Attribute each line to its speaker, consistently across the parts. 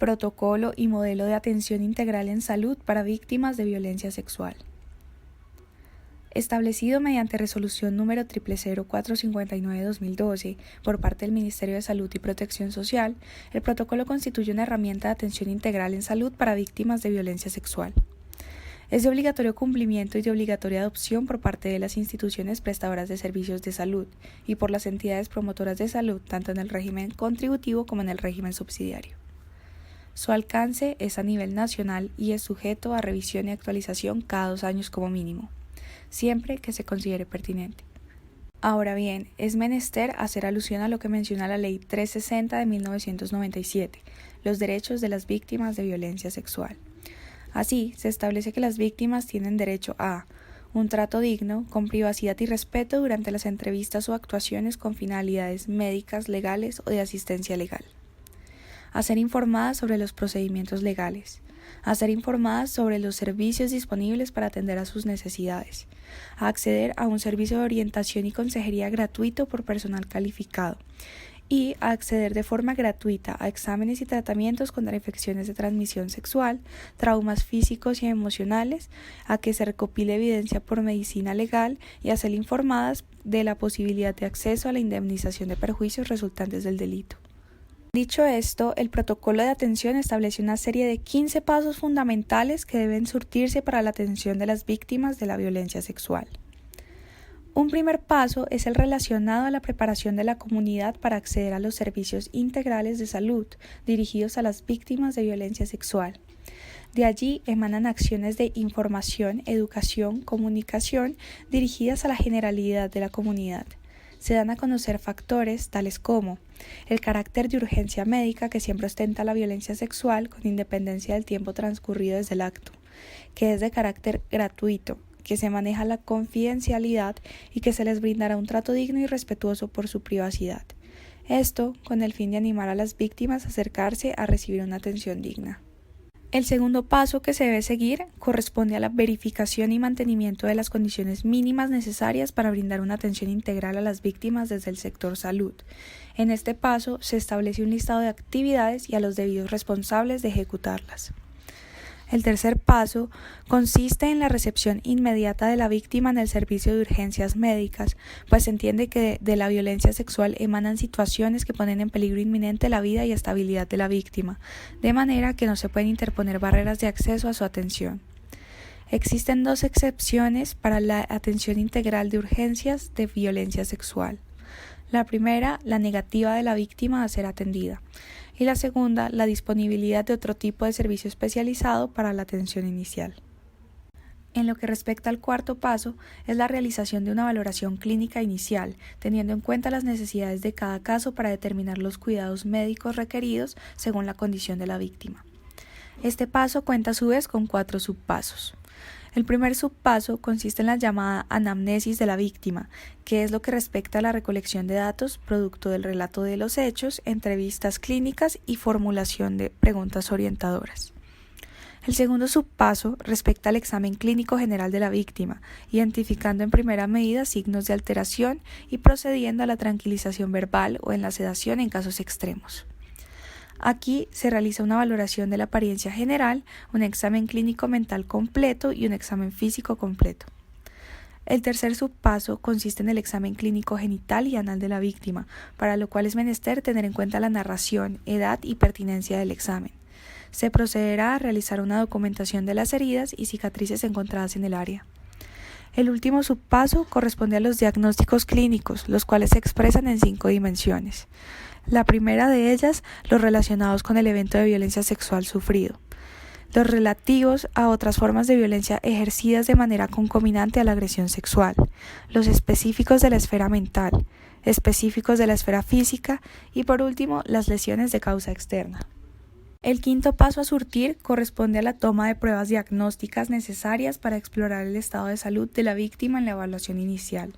Speaker 1: protocolo y modelo de atención integral en salud para víctimas de violencia sexual. Establecido mediante resolución número 000459/2012 por parte del Ministerio de Salud y Protección Social, el protocolo constituye una herramienta de atención integral en salud para víctimas de violencia sexual. Es de obligatorio cumplimiento y de obligatoria adopción por parte de las instituciones prestadoras de servicios de salud y por las entidades promotoras de salud, tanto en el régimen contributivo como en el régimen subsidiario. Su alcance es a nivel nacional y es sujeto a revisión y actualización cada 2 años como mínimo, siempre que se considere pertinente. Ahora bien, es menester hacer alusión a lo que menciona la Ley 360 de 1997, los derechos de las víctimas de violencia sexual. Así, se establece que las víctimas tienen derecho a un trato digno, con privacidad y respeto durante las entrevistas o actuaciones con finalidades médicas, legales o de asistencia legal. A ser informadas sobre los procedimientos legales, a ser informadas sobre los servicios disponibles para atender a sus necesidades, a acceder a un servicio de orientación y consejería gratuito por personal calificado y a acceder de forma gratuita a exámenes y tratamientos contra infecciones de transmisión sexual, traumas físicos y emocionales, a que se recopile evidencia por medicina legal y a ser informadas de la posibilidad de acceso a la indemnización de perjuicios resultantes del delito. Dicho esto, el protocolo de atención establece una serie de 15 pasos fundamentales que deben surtirse para la atención de las víctimas de la violencia sexual. Un primer paso es el relacionado a la preparación de la comunidad para acceder a los servicios integrales de salud dirigidos a las víctimas de violencia sexual. De allí emanan acciones de información, educación, comunicación dirigidas a la generalidad de la comunidad. Se dan a conocer factores tales como el carácter de urgencia médica que siempre ostenta la violencia sexual con independencia del tiempo transcurrido desde el acto, que es de carácter gratuito, que se maneja la confidencialidad y que se les brindará un trato digno y respetuoso por su privacidad. Esto con el fin de animar a las víctimas a acercarse a recibir una atención digna. El segundo paso que se debe seguir corresponde a la verificación y mantenimiento de las condiciones mínimas necesarias para brindar una atención integral a las víctimas desde el sector salud. En este paso se establece un listado de actividades y a los debidos responsables de ejecutarlas. El tercer paso consiste en la recepción inmediata de la víctima en el servicio de urgencias médicas, pues se entiende que de la violencia sexual emanan situaciones que ponen en peligro inminente la vida y estabilidad de la víctima, de manera que no se pueden interponer barreras de acceso a su atención. Existen 2 excepciones para la atención integral de urgencias de violencia sexual. La primera, la negativa de la víctima a ser atendida. Y la segunda, la disponibilidad de otro tipo de servicio especializado para la atención inicial. En lo que respecta al cuarto paso, es la realización de una valoración clínica inicial, teniendo en cuenta las necesidades de cada caso para determinar los cuidados médicos requeridos según la condición de la víctima. Este paso cuenta a su vez con 4 subpasos. El primer subpaso consiste en la llamada anamnesis de la víctima, que es lo que respecta a la recolección de datos producto del relato de los hechos, entrevistas clínicas y formulación de preguntas orientadoras. El segundo subpaso respecta al examen clínico general de la víctima, identificando en primera medida signos de alteración y procediendo a la tranquilización verbal o en la sedación en casos extremos. Aquí se realiza una valoración de la apariencia general, un examen clínico mental completo y un examen físico completo. El tercer subpaso consiste en el examen clínico genital y anal de la víctima, para lo cual es menester tener en cuenta la narración, edad y pertinencia del examen. Se procederá a realizar una documentación de las heridas y cicatrices encontradas en el área. El último subpaso corresponde a los diagnósticos clínicos, los cuales se expresan en 5 dimensiones. La primera de ellas, los relacionados con el evento de violencia sexual sufrido. Los relativos a otras formas de violencia ejercidas de manera concomitante a la agresión sexual. Los específicos de la esfera mental, específicos de la esfera física y, por último, las lesiones de causa externa. El quinto paso a surtir corresponde a la toma de pruebas diagnósticas necesarias para explorar el estado de salud de la víctima en la evaluación inicial.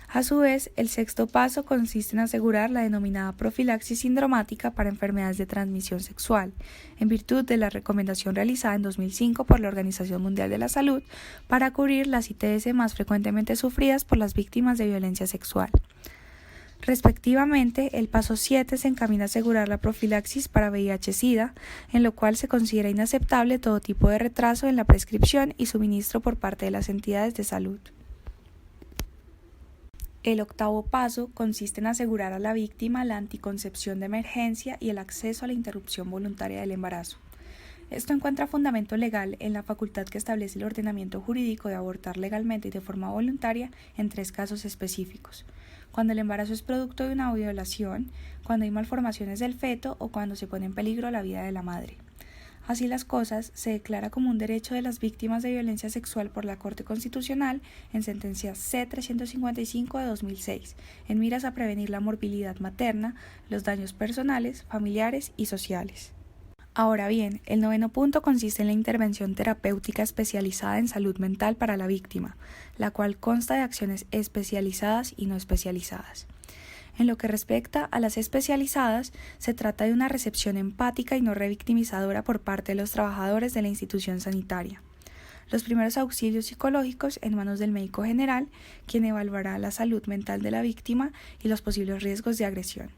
Speaker 1: A su vez, el sexto paso consiste en asegurar la denominada profilaxis sindromática para enfermedades de transmisión sexual, en virtud de la recomendación realizada en 2005 por la Organización Mundial de la Salud para cubrir las ITS más frecuentemente sufridas por las víctimas de violencia sexual. Respectivamente, el paso 7 se encamina a asegurar la profilaxis para VIH-Sida, en lo cual se considera inaceptable todo tipo de retraso en la prescripción y suministro por parte de las entidades de salud. El octavo paso consiste en asegurar a la víctima la anticoncepción de emergencia y el acceso a la interrupción voluntaria del embarazo. Esto encuentra fundamento legal en la facultad que establece el ordenamiento jurídico de abortar legalmente y de forma voluntaria en 3 casos específicos: cuando el embarazo es producto de una violación, cuando hay malformaciones del feto o cuando se pone en peligro la vida de la madre. Así las cosas, se declara como un derecho de las víctimas de violencia sexual por la Corte Constitucional en sentencia C-355 de 2006, en miras a prevenir la morbilidad materna, los daños personales, familiares y sociales. Ahora bien, el 9º punto consiste en la intervención terapéutica especializada en salud mental para la víctima, la cual consta de acciones especializadas y no especializadas. En lo que respecta a las especializadas, se trata de una recepción empática y no revictimizadora por parte de los trabajadores de la institución sanitaria. Los primeros auxilios psicológicos en manos del médico general, quien evaluará la salud mental de la víctima y los posibles riesgos de agresión.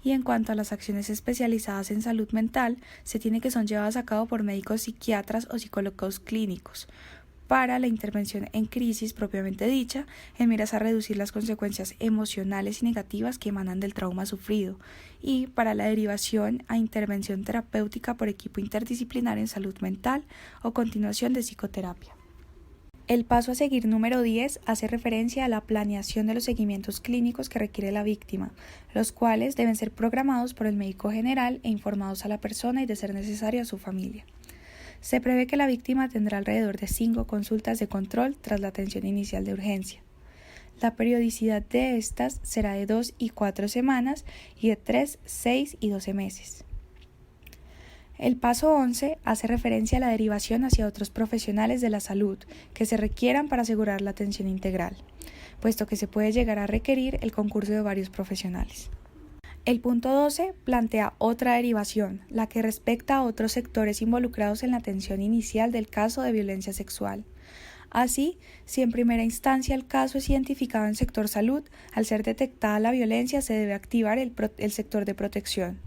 Speaker 1: Y en cuanto a las acciones especializadas en salud mental, se tiene que son llevadas a cabo por médicos psiquiatras o psicólogos clínicos, para la intervención en crisis propiamente dicha, en miras a reducir las consecuencias emocionales y negativas que emanan del trauma sufrido, y para la derivación a intervención terapéutica por equipo interdisciplinar en salud mental o continuación de psicoterapia. El paso a seguir número 10 hace referencia a la planeación de los seguimientos clínicos que requiere la víctima, los cuales deben ser programados por el médico general e informados a la persona y, de ser necesario, a su familia. Se prevé que la víctima tendrá alrededor de 5 consultas de control tras la atención inicial de urgencia. La periodicidad de estas será de 2 y 4 semanas y de 3, 6 y 12 meses. El paso 11 hace referencia a la derivación hacia otros profesionales de la salud que se requieran para asegurar la atención integral, puesto que se puede llegar a requerir el concurso de varios profesionales. El punto 12 plantea otra derivación, la que respecta a otros sectores involucrados en la atención inicial del caso de violencia sexual. Así, si en primera instancia el caso es identificado en sector salud, al ser detectada la violencia se debe activar el sector de protección.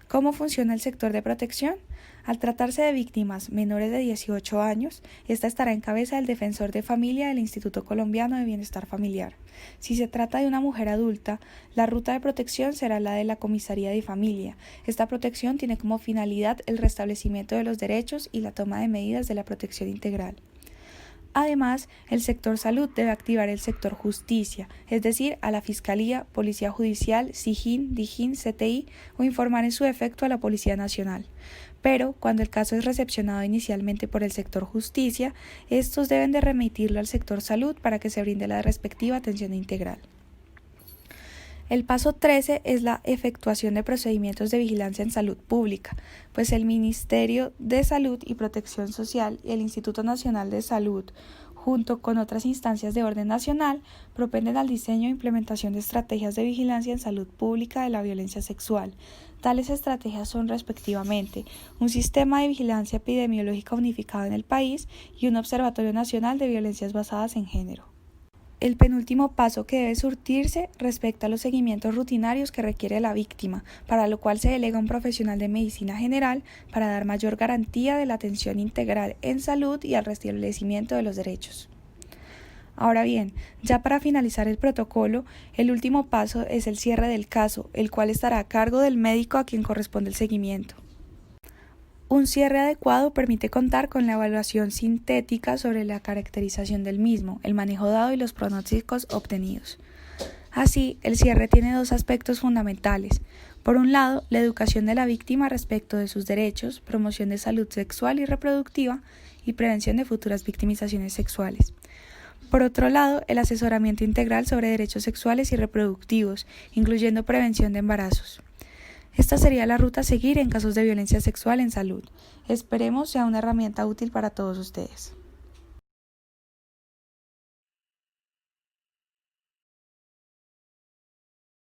Speaker 1: ¿Cómo funciona el sector de protección? Al tratarse de víctimas menores de 18 años, esta estará en cabeza del defensor de familia del Instituto Colombiano de Bienestar Familiar. Si se trata de una mujer adulta, la ruta de protección será la de la Comisaría de Familia. Esta protección tiene como finalidad el restablecimiento de los derechos y la toma de medidas de la protección integral. Además, el sector salud debe activar el sector justicia, es decir, a la Fiscalía, Policía Judicial, SIJIN, DIJÍN, CTI o informar en su defecto a la Policía Nacional. Pero, cuando el caso es recepcionado inicialmente por el sector justicia, estos deben de remitirlo al sector salud para que se brinde la respectiva atención integral. El paso 13 es la efectuación de procedimientos de vigilancia en salud pública, pues el Ministerio de Salud y Protección Social y el Instituto Nacional de Salud, junto con otras instancias de orden nacional, propenden al diseño e implementación de estrategias de vigilancia en salud pública de la violencia sexual. Tales estrategias son respectivamente un sistema de vigilancia epidemiológica unificado en el país y un observatorio nacional de violencias basadas en género. El penúltimo paso que debe surtirse respecta a los seguimientos rutinarios que requiere la víctima, para lo cual se delega un profesional de medicina general para dar mayor garantía de la atención integral en salud y al restablecimiento de los derechos. Ahora bien, ya para finalizar el protocolo, el último paso es el cierre del caso, el cual estará a cargo del médico a quien corresponde el seguimiento. Un cierre adecuado permite contar con la evaluación sintética sobre la caracterización del mismo, el manejo dado y los pronósticos obtenidos. Así, el cierre tiene 2 aspectos fundamentales. Por un lado, la educación de la víctima respecto de sus derechos, promoción de salud sexual y reproductiva y prevención de futuras victimizaciones sexuales. Por otro lado, el asesoramiento integral sobre derechos sexuales y reproductivos, incluyendo prevención de embarazos. Esta sería la ruta a seguir en casos de violencia sexual en salud. Esperemos sea una herramienta útil para todos ustedes.